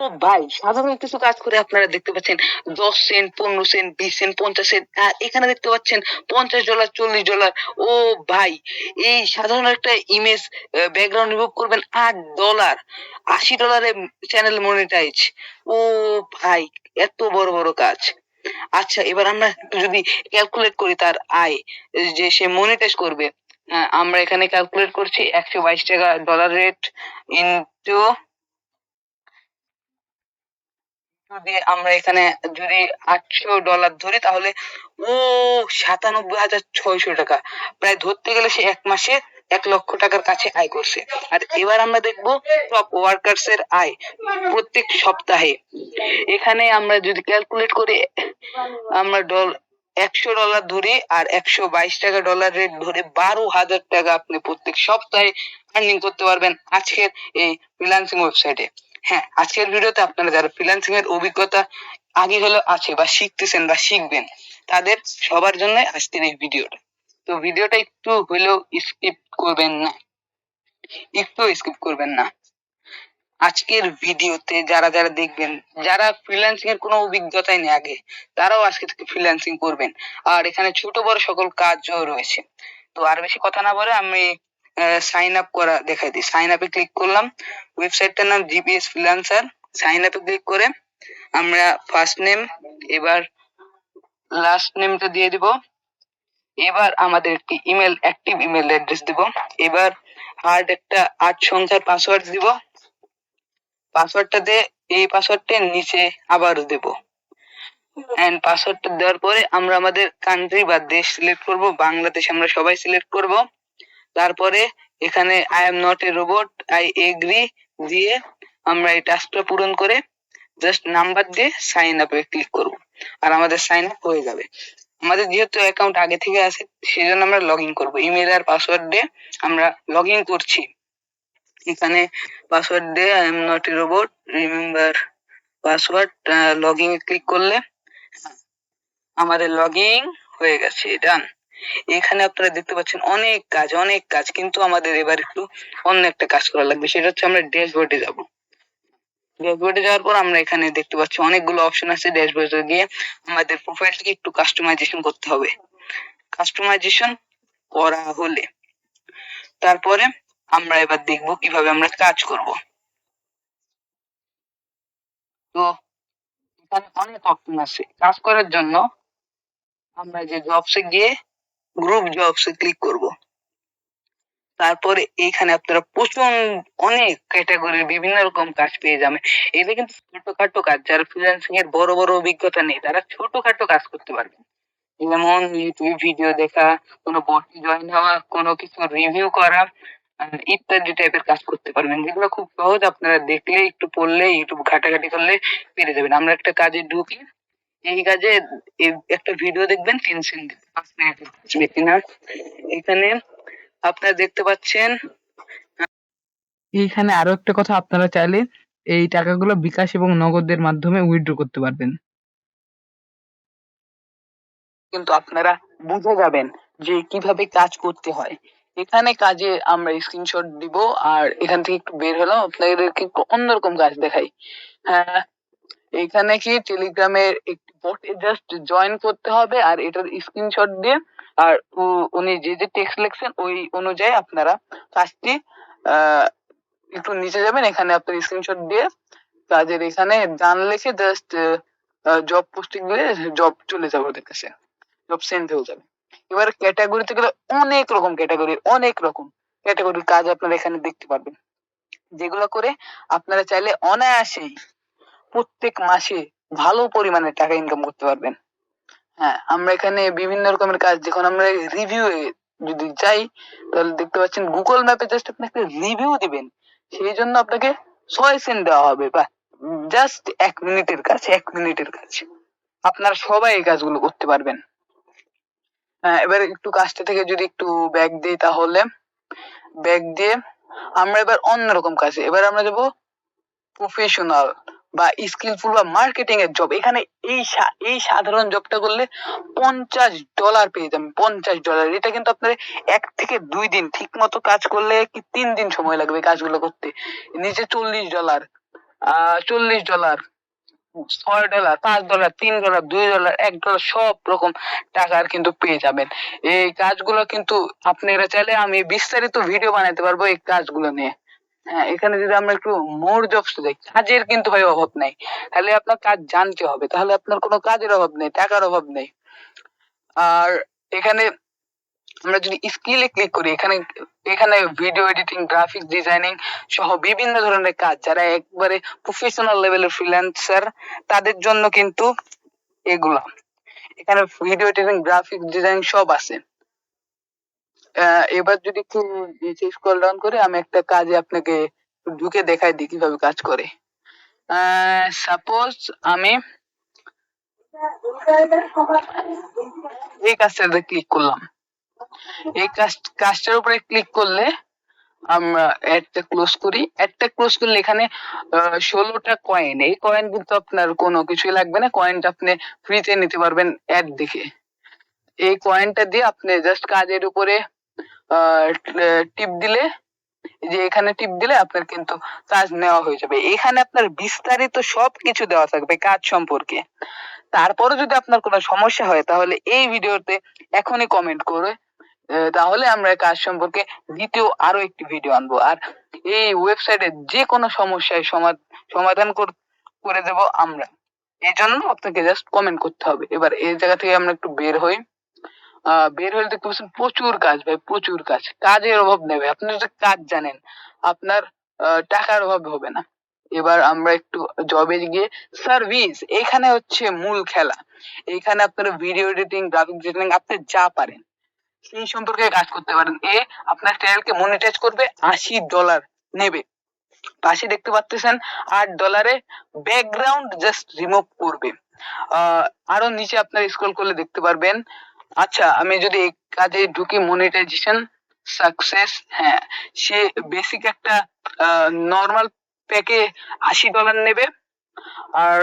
ও ভাই, সাধারণ কিছু কাজ করে আপনারা দেখতে পাচ্ছেন ১০ সেন্ট, ১৫ সেন্ট, ২০ সেন্ট, ৫০ সেন্ট। আর এখানে দেখতে পাচ্ছেন $৫০, $৪০। ও ভাই, এই সাধারণ একটা ইমেজ ব্যাকগ্রাউন্ড রিমুভ করবেন $৮, $৮০ এ চ্যানেল মনিটাইজ। ও ভাই, এত বড়, বড় কাজ। আচ্ছা, এবার আমরা একটু যদি ক্যালকুলেট করি তার আয়, যে সে মনিটাইজ করবে। আমরা এখানে ক্যালকুলেট করছি $১২২ ডলার রেট ইনটু, যদি আমরা এখানে যদি $৮০০ ধরি তাহলে ও ৯৭,৬০০ টাকা। প্রায় ধরতে গেলে সে এক মাসে $১,০০,০০০ কাছে আয় করছে। আর এবার আমরা দেখবো টপ ওয়ার্কার্স এর আয় প্রত্যেক সপ্তাহে। এখানে আমরা যদি ক্যালকুলেট করি, আমরা $১০০ ধরি আর $১২২ ডলার রেট ধরে $১২,০০০ আপনি প্রত্যেক সপ্তাহে আর্নিং করতে পারবেন আজকের এই ফ্রিল্যান্সিং ওয়েবসাইটে। হ্যাঁ, আজকের ভিডিওতে আপনারা যারা ফ্রিল্যান্সিং এর অভিজ্ঞতা আগে হলেও আছে বা শিখতেছেন বা শিখবেন, তাদের সবার জন্য আজকের এই ভিডিওটা। তো ভিডিওটা একটু হলেও স্কিপ করবেন না, একটু স্কিপ করবেন না। আজকের ভিডিওতে যারা যারা দেখবেন, যারা ফ্রিল্যান্সিং এর কোনো অভিজ্ঞতাই নেই আগে, তারাও আজকে থেকে ফ্রিল্যান্সিং করবেন। আর এখানে ছোট বড় সকল কাজও রয়েছে। তো আর বেশি কথা না বলে আমি সাইন আপ করা দেখাই দিই। সাইন আপে ক্লিক করলাম। ওয়েবসাইটটার নাম জিপিএস ফ্রিল্যান্সার। সাইন আপে ক্লিক করে আমরা ফার্স্ট নেম, এবার লাস্ট নেমটা দিয়ে দিব। এবার আমাদের একটি ইমেল, অ্যাক্টিভ ইমেল অ্যাড্রেস দিব। এবার হার্ড একটা ৮ সংখ্যার পাসওয়ার্ড দিব। পাসওয়ার্ডটা দিয়ে এই পাসওয়ার্ডটার নিচে আবার দেব। এন্ড পাসওয়ার্ডটা দেওয়ার পরে আমরা আমাদের কান্ট্রি বা দেশ সিলেক্ট করব। বাংলাদেশ আমরা সবাই সিলেক্ট করব। তারপরে এখানে I am not a robot, I agree দিয়ে আমরা এই টাস্কটা পূরণ করে জাস্ট নাম্বার দিয়ে সাইন আপে ক্লিক করব। আর আমাদের সাইন আপ হয়ে যাবে। আমাদের যেহেতু অ্যাকাউন্ট আগে থেকে আছে, সেজন্য আমরা লগ ইন করবো। ইমেল আর পাসওয়ার্ড দিয়ে আমরা লগ ইন করছি। এখানে পাসওয়ার্ড দিয়ে I am not a robot, remember password, log in click করলে আমাদের লগ ইন হয়ে গেছে, ডান। এখানে আপনারা দেখতে পাচ্ছেন অনেক কাজ, অনেক কাজ, কিন্তু আমাদের এবার একটু অন্য একটা কাজ করা লাগবে। সেটা হচ্ছে আমরা ড্যাশবোর্ডে যাব। ড্যাশবোর্ডে যাওয়ার পর আমরা এখানে দেখতে পাচ্ছি অনেকগুলো অপশন আছে। ড্যাশবোর্ডে গিয়ে আমাদের প্রোফাইলটাকে একটু কাস্টমাইজেশন করতে হবে। কাস্টমাইজেশন করা হলে তারপরে আমরা এবার দেখব কিভাবে আমরা কাজ করব। তো এখানে অনেক অপশন আছে কাজ করার জন্য। আমরা যে জবসে গিয়ে গ্রুপ জবসে ক্লিক করব। তারপরে এইখানে আপনারা অনেক ক্যাটাগরির বিভিন্ন রকম কাজ পেয়ে যাবেন। এটা কিন্তু ছোটখাটো কাজ। যারা ফ্রিল্যান্সিং এর বড় বড় অভিজ্ঞতা নেই, তারা ছোটখাটো কাজ করতে পারবে। যেমন ইউটিউব ভিডিও দেখা, কোনো বটে জয়েন হওয়া, কোনো কিছু রিভিউ করা, ইত্যাদি টাইপের কাজ করতে পারবেন, যেগুলো খুব সহজ। আপনারা দেখলে, একটু পড়লে, ইউটিউব ঘাটাঘাটি করলে পেরে যাবেন। আমরা একটা কাজে ঢুকি। এই কাজে একটা ভিডিও দেখবেন 3 সেকেন্ড, 5 মিনিটের কাজ, বেশি না। এখানে আপনারা দেখতে পাচ্ছেন, এইখানে আরো একটা কথা, আপনারা চাইলে এই টাকাগুলো বিকাশ এবং নগদের মাধ্যমে উইথড্র করতে পারবেন। কিন্তু আপনারা বুঝে যাবেন যে কিভাবে কাজ করতে হয়। এখানে কাজে আমরা স্ক্রিনশট দিব আর এখান থেকে একটু বের হলাম, আপনাদেরকে একটু অন্যরকম কাজ দেখাই। হ্যাঁ, এখানে কি টেলিগ্রামের একটি বটে জাস্ট জয়েন করতে হবে আর এটার স্ক্রিনশট দিয়ে, আর উনি যে যে টেক্সট লিখছেন ওই অনুযায়ী আপনারা কাজটি একটু নিচে যাবেন। এখানে আপনার স্ক্রিনশট দিয়ে কাজের এখানে ডান লিখে জাস্ট জব পোস্টিং দিলে জব চলে যাবে ওদের কাছে, জব সেন্ড হয়ে যাবে। এবার ক্যাটাগরিতে গেলে অনেক রকম ক্যাটাগরি, অনেক রকম ক্যাটাগরির কাজ আপনারা এখানে দেখতে পারবেন, যেগুলো করে আপনারা চাইলে অনায়াসেই প্রত্যেক মাসে ভালো পরিমাণে টাকা ইনকাম করতে পারবেন। হ্যাঁ, আমরা এখানে বিভিন্ন রকমের কাজ, যখন আমরা রিভিউ যদি চাই, তাহলে দেখতে পাচ্ছেন গুগল ম্যাপে জাস্ট আপনি একটা রিভিউ দিবেন, সেই জন্য আপনাকে 6 সেন্ট দেওয়া হবে, বা জাস্ট 1 মিনিটের কাজ, 1 মিনিটের কাজ। আপনারা সবাই এই কাজগুলো করতে পারবেন। এবার একটু কাজটা থেকে যদি একটু ব্যাক দিই, তাহলে ব্যাক দিয়ে আমরা এবার অন্যরকম কাজে, এবার আমরা যাবো প্রফেশনাল বা স্কিলফুল বা মার্কেটিং এর জব। এখানে এই সাধারণ জবটা করলে $50 পেয়ে যাবেন, $50। এটা কিন্তু আপনার 1 থেকে 2 দিন ঠিক মতো কাজ করলে কি 3 দিন সময় লাগবে কাজগুলো করতে, নিচে $40। $40, $6, $5, $3, $2, $1 সব রকম টাকার কিন্তু পেয়ে যাবেন। এই কাজগুলো কিন্তু আপনারা চাইলে আমি বিস্তারিত ভিডিও বানাতে পারবো এই কাজগুলো নিয়ে। হ্যাঁ, এখানে যদি আমরা একটু মোর জবস দেখ, কাজের কিন্তু ভাই অভাব নাই, খালি আপনার কাজ জানতে হবে, তাহলে আপনার কোনো কাজের অভাব নেই, টাকার অভাব নেই। আর এখানে আমরা যদি স্কিলে ক্লিক করি, এখানে এখানে ভিডিও এডিটিং, গ্রাফিক্স ডিজাইনিং সহ বিভিন্ন ধরনের কাজ, যারা একবারে প্রফেশনাল লেভেলের ফ্রিল্যান্সার তাদের জন্য কিন্তু এগুলা। এখানে ভিডিও এডিটিং, গ্রাফিক্স ডিজাইন সব আছে। এবার যদি একটু নিচে স্ক্রল ডাউন করে আমি একটা কাজে আপনাকে ঢুকে দেখাই দিই কিভাবে কাজ করে। সাপোজ আমি এই কাজটাতে ক্লিক করলাম, এই কাজটার উপরে ক্লিক করলে আমরা অ্যাডটা ক্লোজ করি। অ্যাডটা ক্লোজ করলে এখানে 16টা কয়েন, এই কয়েন কিন্তু আপনার কোনো কিছুই লাগবে না, কয়েনটা আপনি ফ্রিতে নিতে পারবেন অ্যাড দেখে। এই কয়েনটা দিয়ে আপনি জাস্ট কাজের উপরে টিপ দিলে, যে এখানে টিপ দিলে আপনার কিন্তু কাজ নেওয়া হয়ে যাবে। এখানে আপনার বিস্তারিত সবকিছু দেওয়া থাকবে কাজ সম্পর্কে। তারপরে যদি আপনার কোনো সমস্যা হয় তাহলে এই ভিডিওতে এখনই কমেন্ট করে, তাহলে আমরা কাজ সম্পর্কে দ্বিতীয় আরো একটি ভিডিও আনবো। আর এই ওয়েবসাইটে যে কোনো সমস্যায় সমাধান করে দেব আমরা। এই জন্য আপনাকে জাস্ট কমেন্ট করতে হবে। এবার এই জায়গা থেকে আমরা একটু বের হই। বের হলে দেখতে পাচ্ছেন প্রচুর কাজ ভাই, প্রচুর কাজ, কাজের অভাব নেই ভাই। আপনি যদি কাজ জানেন আপনার টাকার অভাব হবে না। এবার আমরা একটু জবে গিয়ে সার্ভিস, এখানে হচ্ছে মূল খেলা। এখানে আপনার ভিডিও এডিটিং, গ্রাফিক ডিজাইনিং আপনি যা পারেন সেই সম্পর্কে কাজ করতে পারেন। আপনার চ্যানেলকে মনিটাইজ করবে, $80 নেবে। পাশে দেখতে পাচ্ছেন $8 ব্যাকগ্রাউন্ড জাস্ট রিমুভ করবে। আরো নিচে আপনার স্ক্রল করলে দেখতে পারবেন। আচ্ছা, আমি যদি এই কাজে ঢুকি মনিটাইজেশন সাকসেস, হ্যাঁ, সে বেসিক একটা নরমাল প্যাকে $80 নেবে। আর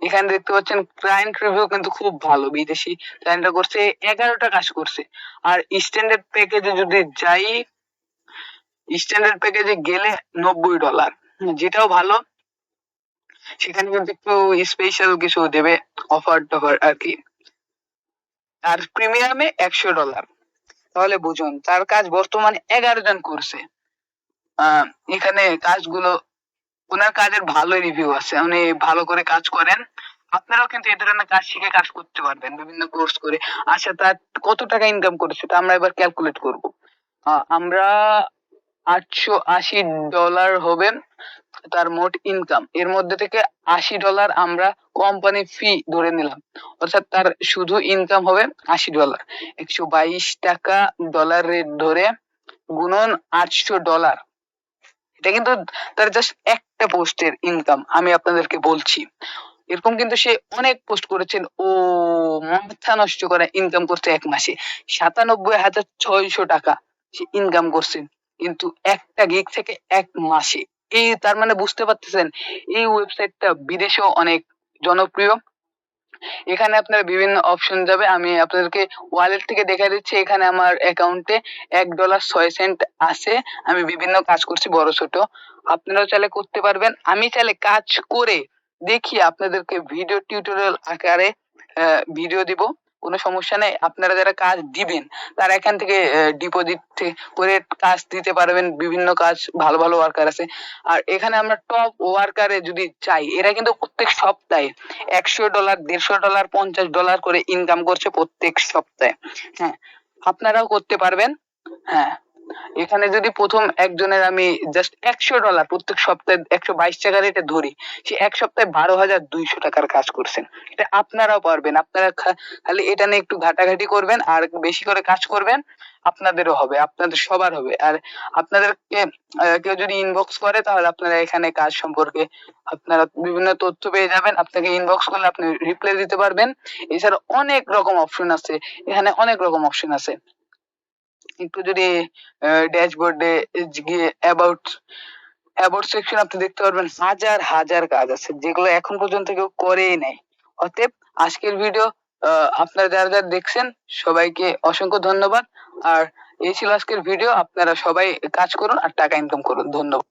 এখানে দেখতে পাচ্ছেন ক্লায়েন্ট রিভিউ কিন্তু খুব ভালো, বিদেশি ক্লায়েন্টরা করছে, 11টা কাজ করছে। আর স্ট্যান্ডার্ড প্যাকেজে যদি যাই, স্ট্যান্ডার্ড প্যাকেজে গেলে $90, যেটাও ভালো। সেখানে কিন্তু একটু স্পেশাল কিছু দেবে, অফার টফার আর কি। আর প্রিমিয়ামে $100। তাহলে বুঝুন তার কাজ বর্তমানে 11 জন করছে। এখানে কাজগুলো, ওনার কাজের ভালো রিভিউ আছে, উনি ভালো করে কাজ করেন। আপনারাও কিন্তু এই ধরনের কাজ শিখে কাজ করতে পারবেন বিভিন্ন কোর্স করে। আচ্ছা, তার কত টাকা ইনকাম করেছে তা আমরা এবার ক্যালকুলেট করব। আমরা $880 হবে তার মোট ইনকাম। এর মধ্যে থেকে $80 আমরা কোম্পানি ফি ধরে নিলাম, অর্থাৎ তার শুধু ইনকাম হবে $80। 122 টাকা ডলার রেট ধরে গুণন $800। এটা কিন্তু তার জাস্ট একটা পোস্টের ইনকাম, আমি আপনাদেরকে বলছি। এরকম কিন্তু সে অনেক পোস্ট করেছেন, ও মাথা নষ্ট করে ইনকাম করছে এক মাসে 97,600 টাকা সে ইনকাম করছে, কিন্তু একটা গিগ থেকে এক মাসে। এই তার মানে বুঝতে পারতেছেন এই ওয়েবসাইটটা বিদেশেও অনেক জনপ্রিয়। এখানে আপনার বিভিন্ন অপশন যাবে, আমি আপনাদেরকে ওয়ালেট থেকে দেখা দিচ্ছি। এখানে আমার অ্যাকাউন্টে $1.06 আছে। আমি বিভিন্ন কাজ করছি বড় ছোট, আপনারাও চাইলে করতে পারবেন। আমি চাইলে কাজ করে দেখিয়ে আপনাদেরকে ভিডিও টিউটোরিয়াল আকারে ভিডিও দিব, কোনো সমস্যা নেই। আপনারা যারা কাজ দিবেন তারা এখান থেকে ডিপোজিট করে কাজ দিতে পারবেন। বিভিন্ন কাজ, ভালো ভালো ওয়ার্কার আছে। আর এখানে আমরা টপ ওয়ার্কারে যদি চাই, এরা কিন্তু প্রত্যেক সপ্তাহে $100, $150, $50 করে ইনকাম করছে প্রত্যেক সপ্তাহে। হ্যাঁ, আপনারাও করতে পারবেন। হ্যাঁ, এখানে যদি প্রথম একজনের আমি জাস্ট $100 প্রত্যেক সপ্তাহে 122 টাকা রেটে ধরি, সে এক সপ্তাহে 12,200 টাকার কাজ করছেন। এটা আপনারাও পারবেন। আপনারা খালি এটা নিয়ে একটু ঘাটাঘাটি করবেন আর বেশি করে কাজ করবেন, আপনাদেরও হবে, আপনাদের সবার হবে। আর আপনাদেরকে কেউ যদি ইনবক্স করে তাহলে আপনারা এখানে কাজ সম্পর্কে আপনারা বিভিন্ন তথ্য পেয়ে যাবেন। আপনাকে ইনবক্স করলে আপনি রিপ্লাই দিতে পারবেন। এছাড়া অনেক রকম অপশন আছে, এখানে অনেক রকম অপশন আছে। একটু যদি ড্যাশবোর্ডে গিয়ে অ্যাবাউট সেকশন আপনি দেখতে পারবেন হাজার হাজার কাজ আছে যেগুলো এখন পর্যন্ত কেউ করেই নাই। অতএব আজকের ভিডিও আপনারা যারা যারা দেখছেন সবাইকে অসংখ্য ধন্যবাদ। আর এই ছিল আজকের ভিডিও। আপনারা সবাই কাজ করুন আর টাকা ইনকাম করুন। ধন্যবাদ।